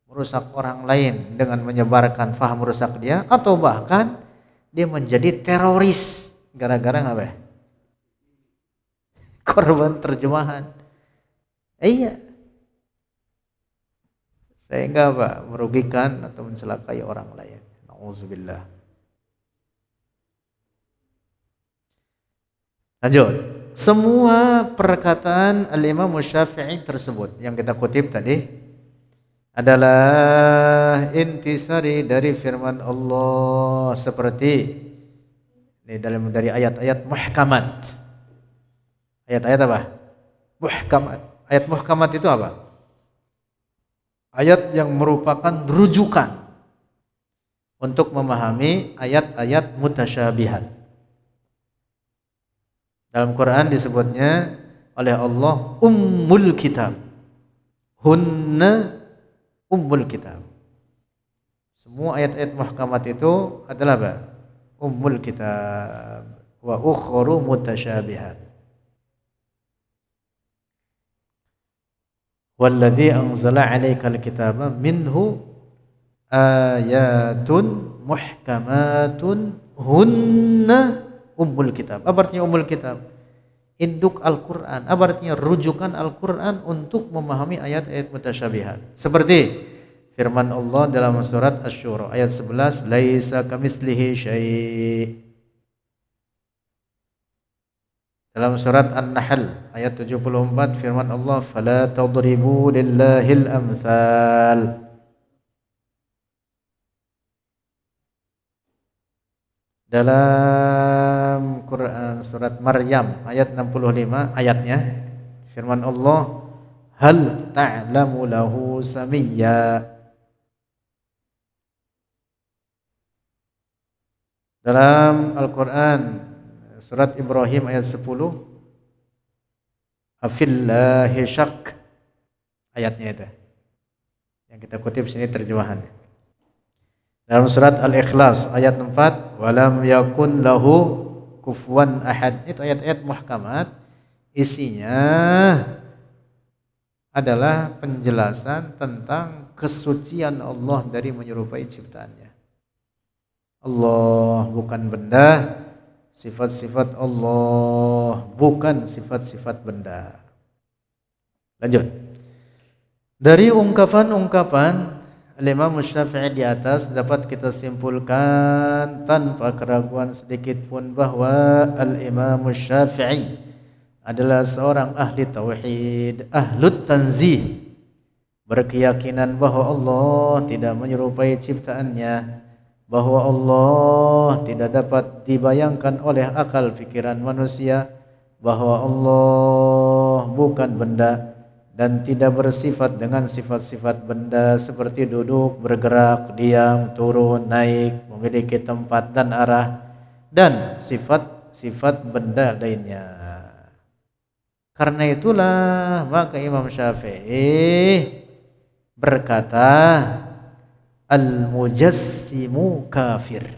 Merusak orang lain dengan menyebarkan faham merusak dia, atau bahkan dia menjadi teroris gara-gara apa? Korban terjemahan. Iya. Sehingga apa? Merugikan atau mencelakai orang lain. Nauzubillah. Lanjut. Semua perkataan Al-Imam Syafi'i tersebut yang kita kutip tadi adalah intisari dari firman Allah, seperti ini dari ayat-ayat muhkamat. Ayat-ayat apa? Muhkamat. Ayat muhkamat itu apa? Ayat yang merupakan rujukan untuk memahami ayat-ayat mutasyabihat. Dalam Quran disebutnya oleh Allah Ummul Kitab. Hunna Ummul Kitab. Semua ayat-ayat muhkamat itu adalah apa? Ummul Kitab. Wa ukharu mutasyabihat. Walladzi anzala 'alaikal kitaba minhu ayatun muhkamatun hunna Ummul Kitab. Apa artinya Ummul Kitab? Induk Al-Quran. Apa artinya rujukan Al-Quran untuk memahami ayat-ayat mutasyabihat. Seperti firman Allah dalam surat Asy-Syura ayat 11, laisa kamitslihi syai'. Dalam surat An-Nahl ayat 74 firman Allah, fala tadribu lillahil amsal. Dalam Quran surat Maryam ayat 65 ayatnya firman Allah, hal ta'lamu lahu samiyya. Dalam Al-Quran surat Ibrahim ayat 10, afillahi syak, ayatnya itu yang kita kutip sini terjemahannya. Dalam surat Al-Ikhlas ayat 4, walam yakun lahu kufuwan ahad. Itu ayat-ayat muhkamat, isinya adalah penjelasan tentang kesucian Allah dari menyerupai ciptaannya. Allah bukan benda, sifat-sifat Allah bukan sifat-sifat benda. Lanjut. Dari ungkapan-ungkapan Al-Imam Syafi'i di atas dapat kita simpulkan tanpa keraguan sedikit pun bahwa Al-Imam Syafi'i adalah seorang ahli tauhid, ahlut tanzih, berkeyakinan bahwa Allah tidak menyerupai ciptaannya, bahwa Allah tidak dapat dibayangkan oleh akal pikiran manusia, bahwa Allah bukan benda dan tidak bersifat dengan sifat-sifat benda seperti duduk, bergerak, diam, turun, naik, memiliki tempat dan arah, dan sifat-sifat benda lainnya. Karena itulah maka Imam Syafi'i berkata, al-mujassimu kafir.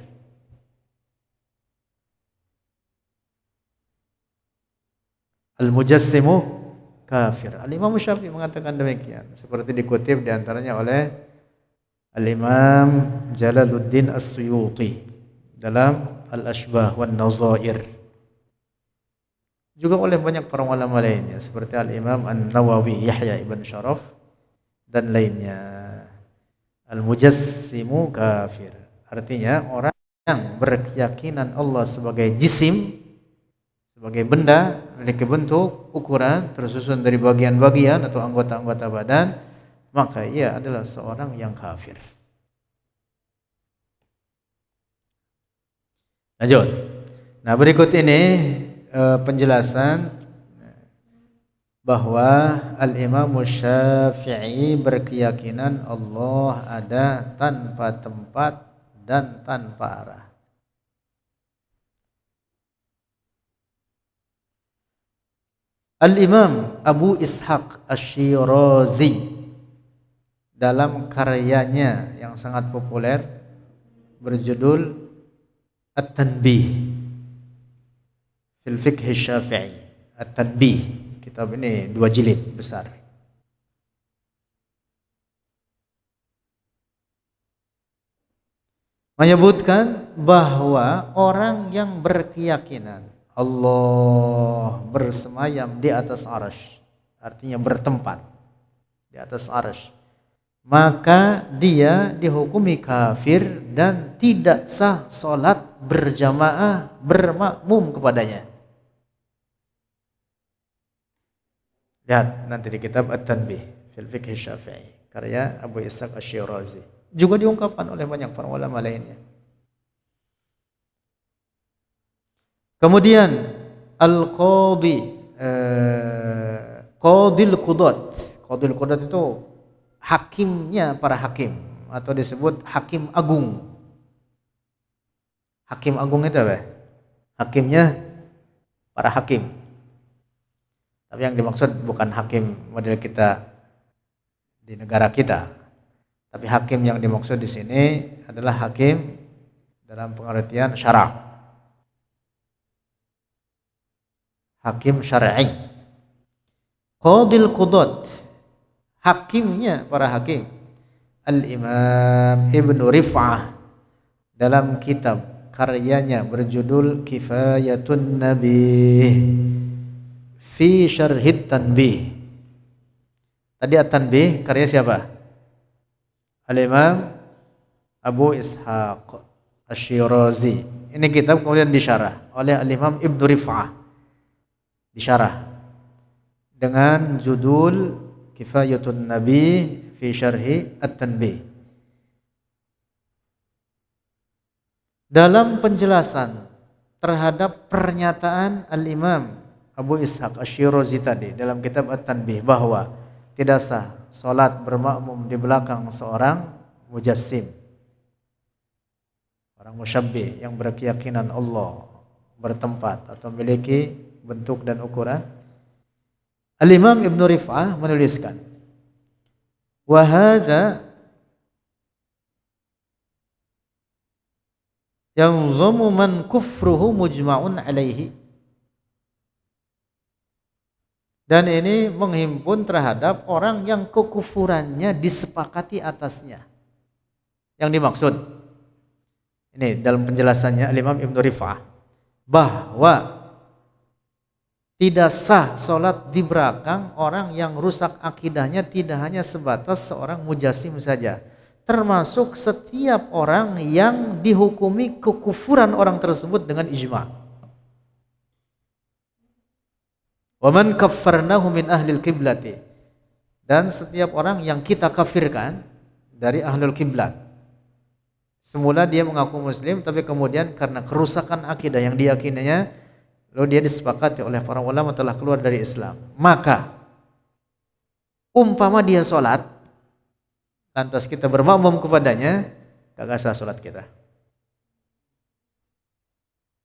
Al-mujassimu kafir. Al-Imam Syafi'i mengatakan demikian, seperti dikutip diantaranya oleh Al-Imam Jalaluddin As-Suyuti dalam Al-Ashbah wan Nazair, juga oleh banyak para ulama lainnya seperti Al-Imam An-Nawawi, Yahya ibn Syaraf dan lainnya. Al-mujassimu kafir artinya orang yang berkeyakinan Allah sebagai jisim, sebagai benda, memiliki bentuk, ukuran, tersusun dari bagian-bagian atau anggota-anggota badan, maka ia adalah seorang yang kafir. Lanjut. Nah, berikut ini penjelasan bahwa Al-Imam Syafi'i berkeyakinan Allah ada tanpa tempat dan tanpa arah. Al-Imam Abu Ishaq Asy-Syirazi dalam karyanya yang sangat populer berjudul At-Tanbih fil Fiqh Syafi'i. At-Tanbih, kitab ini 2 jilid besar. Menyebutkan bahwa orang yang berkeyakinan Allah bersemayam di atas arsy, artinya bertempat di atas arsy, maka dia dihukumi kafir dan tidak sah salat berjamaah bermakmum kepadanya. Lihat nanti di kitab At-Tanbih fil Fiqh Syafi'i karya Abu Ishaq Asy-Syirazi. Juga diungkapkan oleh banyak para ulama lainnya. Kemudian Al-Qadhi Qadhil Qudat. Qadhil Qudat itu hakimnya para hakim atau disebut hakim agung. Hakim agung itu apa? Hakimnya para hakim. Tapi yang dimaksud bukan hakim model kita di negara kita. Tapi hakim yang dimaksud di sini adalah hakim dalam pengertian syara'. Hakim syar'i. Qadhil Qudat, hakimnya para hakim. Al-Imam Ibnu Rif'ah dalam kitab karyanya berjudul Kifayatun Nabih fi Syarhit Tanbih. Tadi At-Tanbih karya siapa? Al-Imam Abu Ishaq Asy-Syirazi. Ini kitab kemudian disyarah oleh Al-Imam Ibnu Rif'ah. Disyarah dengan judul Kifayatun Nabi fi Syarhi At-Tanbih. Dalam penjelasan terhadap pernyataan Al-Imam Abu Ishaq Asy-Syirazi tadi dalam kitab At-Tanbih bahwa tidak sah salat bermakmum di belakang seorang mujassim, orang musyabbih yang berkeyakinan Allah bertempat atau memiliki bentuk dan ukuran. Al-Imam Ibnu Rif'ah menuliskan, wa hadza yanzumu man kufruhu mujma'un alaihi. Dan ini menghimpun terhadap orang yang kekufurannya disepakati atasnya. Yang dimaksud ini dalam penjelasannya Imam Ibnu Rif'ah bahwa tidak sah salat di belakang orang yang rusak akidahnya tidak hanya sebatas seorang mujassim saja, termasuk setiap orang yang dihukumi kekufuran orang tersebut dengan ijma'. Wa man kaffarnahu min ahlil qiblati, dan setiap orang yang kita kafirkan dari ahlul qiblat. Semula dia mengaku muslim tapi kemudian karena kerusakan akidah yang diyakininya lalu dia disepakati oleh para ulama telah keluar dari Islam. Maka umpama dia salat lantas kita bermakmum kepadanya, kagak sah salat kita.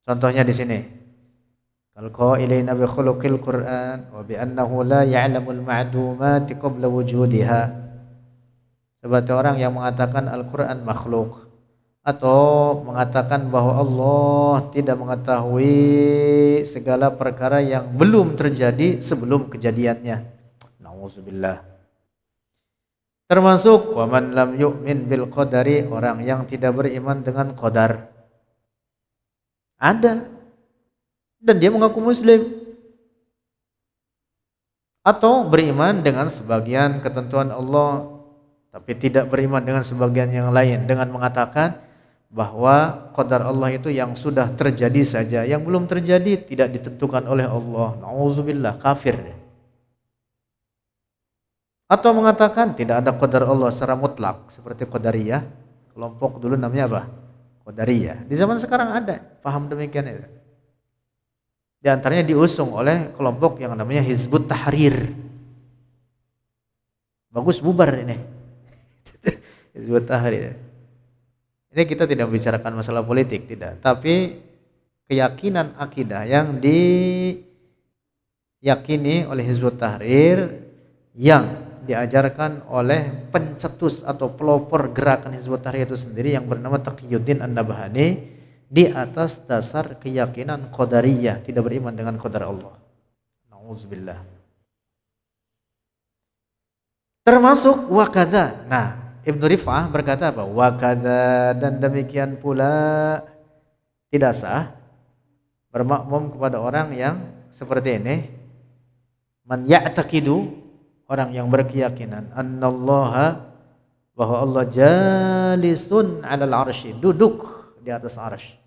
Contohnya di sini. Al-qailina bi khuluqil Qur'an wa bi annahu la ya'lamul ma'dumati qabla wujudiha. Seperti orang yang mengatakan Al-Qur'an makhluk atau mengatakan bahwa Allah tidak mengetahui segala perkara yang belum terjadi sebelum kejadiannya. Nauzubillah. Termasuk wa man lam yu'min bil qadari, orang yang tidak beriman dengan qadar. Ada dan dia mengaku muslim, atau beriman dengan sebagian ketentuan Allah tapi tidak beriman dengan sebagian yang lain dengan mengatakan bahwa qadar Allah itu yang sudah terjadi saja, yang belum terjadi tidak ditentukan oleh Allah. Nauzubillah, kafir. Atau mengatakan tidak ada qadar Allah secara mutlak seperti Qadariyah. Kelompok dulu namanya apa? Qadariyah. Di zaman sekarang ada paham demikian itu. Di antaranya diusung oleh kelompok yang namanya Hizbut Tahrir. Bagus bubar ini. Hizbut Tahrir. Ini kita tidak membicarakan masalah politik, tidak, tapi keyakinan akidah yang diyakini oleh Hizbut Tahrir, yang diajarkan oleh pencetus atau pelopor gerakan Hizbut Tahrir itu sendiri yang bernama Taqiyuddin An-Nabhani, di atas dasar keyakinan qadariyah, tidak beriman dengan qadar Allah. Nauzubillah. Termasuk wakadha. Nah, Ibnu Rif'ah berkata apa? Wakadha, dan demikian pula tidak sah bermakmum kepada orang yang seperti ini. Man ya'taqidu, orang yang berkeyakinan annallaha, bahwa Allah jalisun 'alal 'arsy, duduk di atas arsy.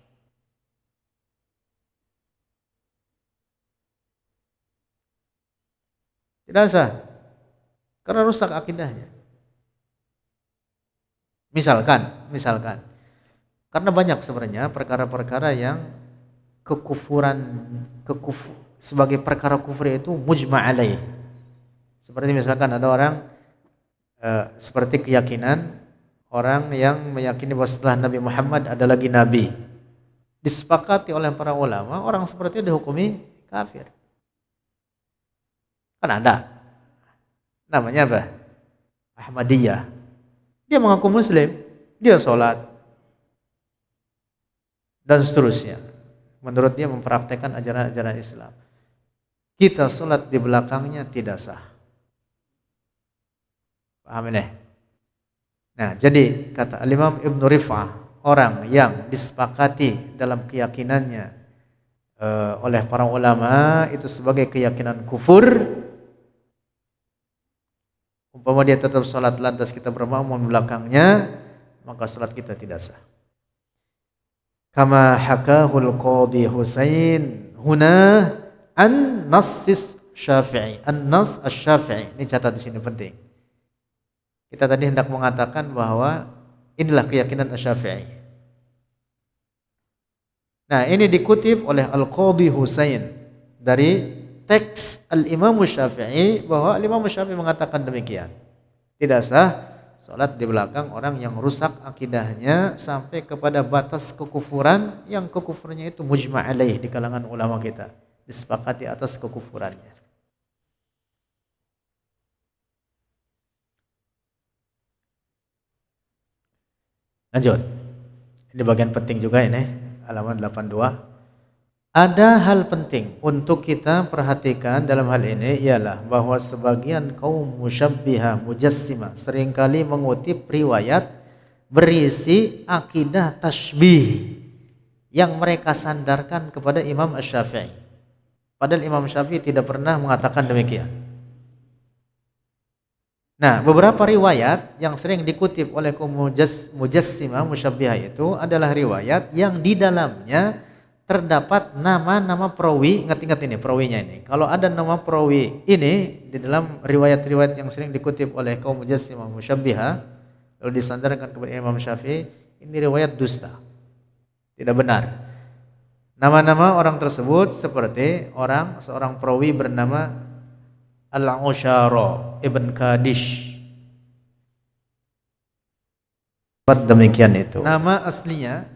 Tidak sah, karena rusak akidahnya. Misalkan, karena banyak sebenarnya perkara-perkara yang sebagai perkara kufur itu mujma' alaih. Seperti misalkan ada orang seperti keyakinan orang yang meyakini bahwa setelah Nabi Muhammad ada lagi nabi. Disepakati oleh para ulama, orang seperti itu dihukumi kafir. Kan ada, namanya apa? Ahmadiyah. Dia mengaku muslim, dia sholat, dan seterusnya. Menurut dia mempraktekkan ajaran-ajaran Islam. Kita sholat di belakangnya tidak sah. Paham ini? Nah, jadi kata Imam Ibnu Rif'ah, orang yang disepakati dalam keyakinannya oleh para ulama itu sebagai keyakinan kufur, umpama dia tetap sholat lantas kita bermakmum di belakangnya, maka sholat kita tidak sah. Kama hakahul Qadhi Husain huna an nassis Syafi'i, an-nas asy-Syafi'i. Ini catat di sini penting. Kita tadi hendak mengatakan bahwa inilah keyakinan Asy-Syafi'i. Nah, ini dikutip oleh Al-Qadhi Husain dari teks Al-Imam Syafi'i, bahwa Al-Imam Syafi'i mengatakan demikian. Tidak sah salat di belakang orang yang rusak akidahnya sampai kepada batas kekufuran, yang kekufurannya itu mujma' alaih di kalangan ulama kita, disepakati atas kekufurannya. Lanjut. Ini bagian penting juga ini, halaman 82. Ada hal penting untuk kita perhatikan dalam hal ini, ialah bahwa sebagian kaum musyabbihah mujassimah seringkali mengutip riwayat berisi akidah tasybih yang mereka sandarkan kepada Imam Asy-Syafi'i. Padahal Imam Syafi'i tidak pernah mengatakan demikian. Nah, beberapa riwayat yang sering dikutip oleh kaum mujassimah musyabbihah itu adalah riwayat yang di dalamnya terdapat nama-nama perawi. Ingat-ingat ini perawinya ini. Kalau ada nama perawi ini di dalam riwayat-riwayat yang sering dikutip oleh kaum mujassimah musyabbihah lalu disandarkan kepada Imam Syafi'i, ini riwayat dusta, tidak benar. Nama-nama orang tersebut seperti seorang perawi bernama Al-Ushara Ibn Kadish. Demikian itu. Nama aslinya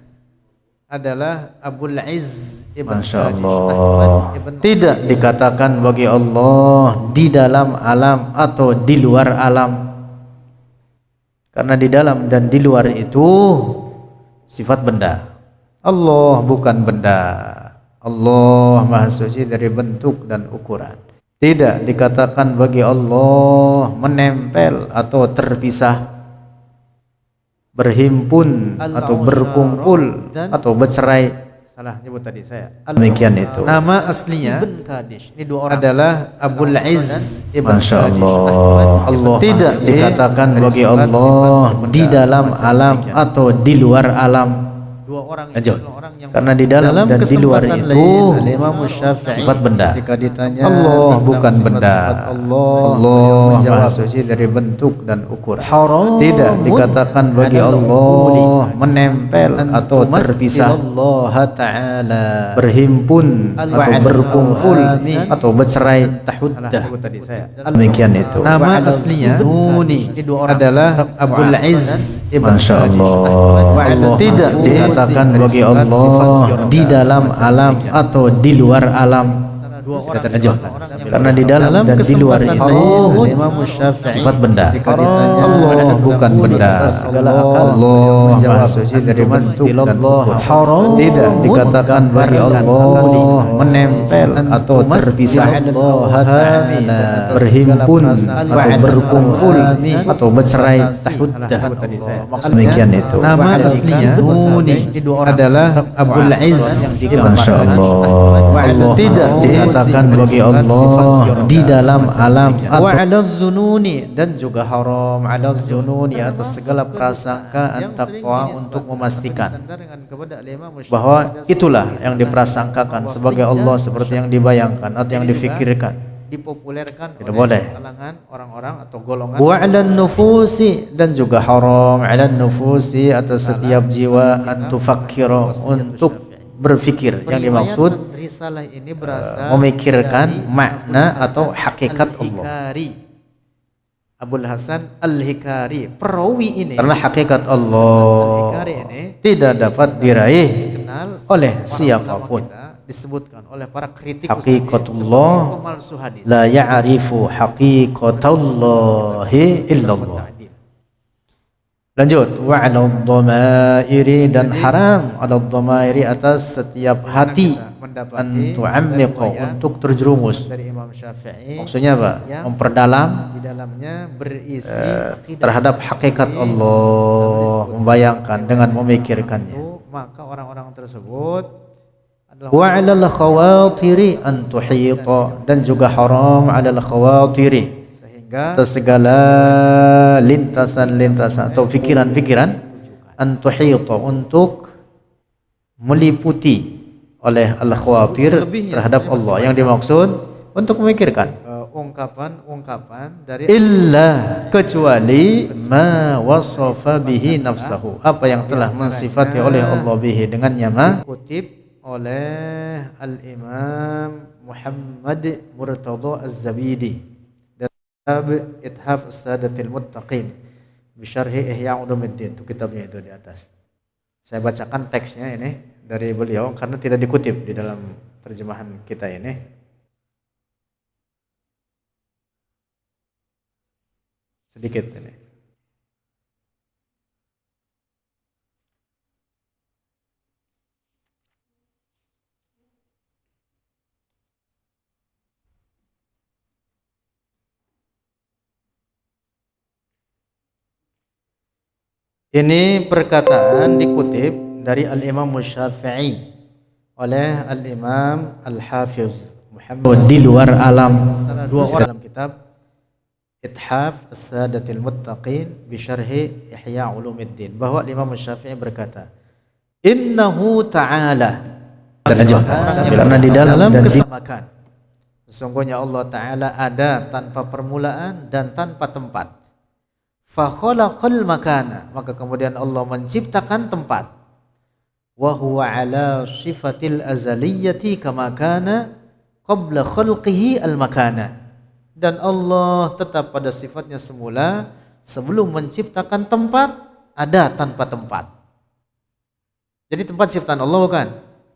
adalah Abul Izz Ibn Kadish. Tidak dikatakan bagi Allah di dalam alam atau di luar alam, karena di dalam dan di luar itu sifat benda. Allah bukan benda. Allah Maha Suci dari bentuk dan ukuran. Tidak dikatakan bagi Allah menempel atau terpisah, berhimpun atau berkumpul atau bercerai. Salah nyebut tadi saya. Demikian itu. Nama aslinya Ibn Kadish. Ini dua orang adalah Abul Izz Ibn Kadish. Allah tidak dikatakan bagi Allah di dalam alam atau di luar alam, dua orang Lanjut. adalah orang yang Karena di dalam dan di luar itu Imam Syafi'i sifat benda. ketika ditanya Allah bukan benda. Allah Maha suci dari bentuk dan ukuran. haram Tidak dikatakan bagi Allah menempel atau terpisah, Allah Ta'ala berhimpun atau berkumpul atau bercerai. tahuddah. Tadi saya demikian itu. Nama aslinya Nuni adalah Abul Izz Ibn Masya Allah. Allah tidak dikatakan bagi Allah di dalam alam atau di luar alam. Karena di dalam dan di luar itu Imam Syafi'i sifat benda. Allah bukan benda. Allah Maha suci dari bentuk dan ukuran. Tidak dikatakan bagi Allah menempel atau terpisah, berhimpun atau berkumpul atau bercerai. tahuddah. Demikian itu. Nama aslinya Nuni adalah Abul Izz Masya Allah. Allah tidak dikatakan bagi Allah di dalam alam wa 'ala dzununi, dan juga haram 'ala dzununi atas segala prasangkaan taqwa untuk memastikan bahwa itulah yang diprasangkakan sebagai Allah seperti yang dibayangkan atau yang difikirkan, dipopulerkan tidak boleh. kalangan orang-orang atau golongan. Wa 'alan nufusi, dan juga haram 'alan nufusi atas setiap jiwa an tufakkira, untuk berfikir. Yang dimaksud risalah ini berasal memikirkan makna atau hakikat Allah. Abul Hasan Al-Hikari, perawi ini, Karena hakikat Allah tidak dapat diraih oleh siapapun. disebutkan oleh para kritikus Hakikatullah pemalsu hadis. la ya'rifu haqiqatallahi illallah. Lanjut, wa 'ala dhamairi, dan haram 'ala dhamairi atas setiap hati an tu'ammiqa, untuk terjerumus. Dari Imam Syafi'i, Maksudnya apa? Memperdalam di dalamnya berisi terhadap hakikat Allah, membayangkan dengan memikirkannya. maka orang-orang tersebut adalah Wa 'alal khawatiri an tuhita, dan juga haram 'alal khawatiri, sehingga atas segala lintasan-lintasan atau pikiran-pikiran, an tuhita, untuk meliputi oleh al-khawatir terhadap Allah. Yang dimaksud untuk memikirkan ungkapan-ungkapan dari illa, kecuali ma wasafa bihi nafsahu, apa yang telah mensifati oleh Allah bihi, dengannya ma, kutip oleh Al-Imam Muhammad Murtada Az-Zabidi dalam kitab Ithaf As-Sadatil Muttaqin bi Syarhi Ihya Ulumuddin. Itu kitabnya itu di atas. Saya bacakan teksnya ini dari beliau karena tidak dikutip di dalam terjemahan kita ini. Sedikit ini. Ini perkataan dikutip dari Al-Imam Syafi'i oleh Al-Imam Al-Hafiz Muhammad di luar alam. dua orang dalam kitab Ithaf As-Sadatil Muttaqin bi Syarhi Ihya Ulumuddin, bahwa Imam Syafi'i berkata, innahu ta'ala, Karena di dalam dan di kesamakan, sesungguhnya Allah Ta'ala ada tanpa permulaan dan tanpa tempat. Fa khalaqal makana, maka kemudian Allah menciptakan tempat. Wa huwa ala sifatil azaliyati kama kana qabla khalqihi al makana, dan Allah tetap pada sifatnya semula sebelum menciptakan tempat, ada tanpa tempat. Jadi tempat ciptaan Allah bukan?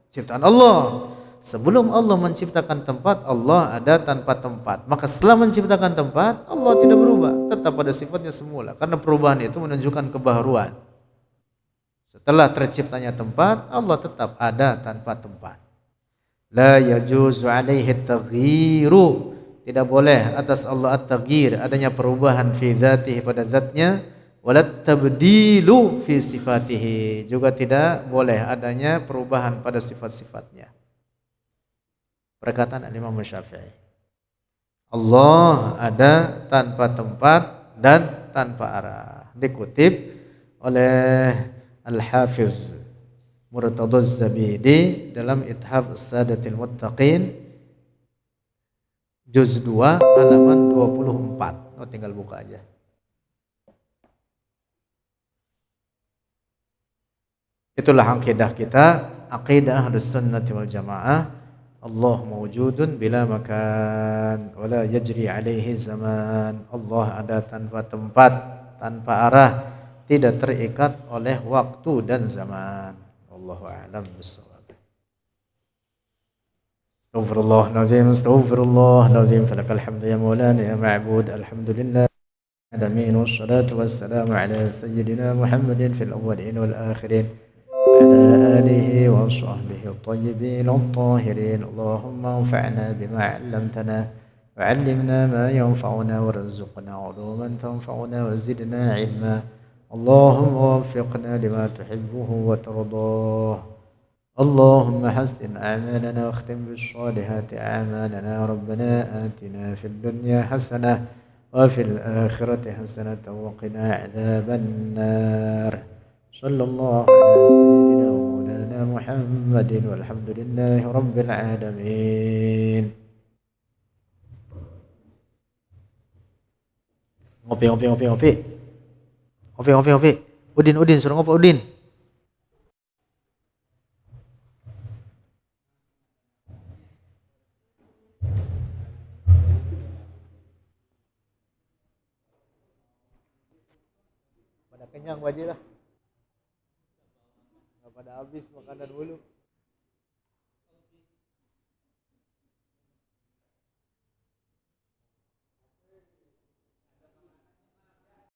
Ciptaan Allah. Sebelum Allah menciptakan tempat, Allah ada tanpa tempat. Maka setelah menciptakan tempat, Allah tidak berubah, tetap pada sifatnya semula. Karena perubahan itu menunjukkan kebaharuan. Setelah terciptanya tempat, Allah tetap ada tanpa tempat. La yajuzu alaihi at-taghyiru, tidak boleh atas Allah at-taghyir, adanya perubahan fi dzatihi, pada zatnya, walat tabdilu fi sifatihi, juga tidak boleh adanya perubahan pada sifat-sifatnya. Perkataan Imam Syafi'i, Allah ada tanpa tempat dan tanpa arah, dikutip oleh Al-Hafiz Murtadhaz Zabidi dalam Ithaf As-Sadatil Muttaqin juz 2 halaman 24. Oh, tinggal buka aja. Itulah akidah kita, akidah Ahlus Sunnah wal Jamaah. Allah mawjudun bila makan wala yajri alaihi zaman. Allah ada tanpa tempat, tanpa arah, tidak terikat oleh waktu dan zaman. Wallahu a'lam bissawab. Astaghfirullahaladzim, astaghfirullahaladzim. Falakal hamdu ya maulana ya ma'bud. Alhamdulillah alamin wassalatu wassalamu ala sayyidina Muhammadin fil awwalin wal akhirin وعلى آله وصحبه الطيبين الطاهرين. اللهم انفعنا بما علمتنا وعلمنا ما ينفعنا وارزقنا علوما تنفعنا وزدنا علما. اللهم وفقنا لما تحبه وترضاه. اللهم حسن أعمالنا واختم بالصالحات أعمالنا. ربنا آتنا في الدنيا حسنة وفي الآخرة حسنة وقنا عذاب النار. صلى الله على سيدنا ومولانا محمد والحمد لله رب العالمين. Ngopi. Udin suruh ngopi Udin. Pada kenyang wajib lah. Pada habis makanan dulu.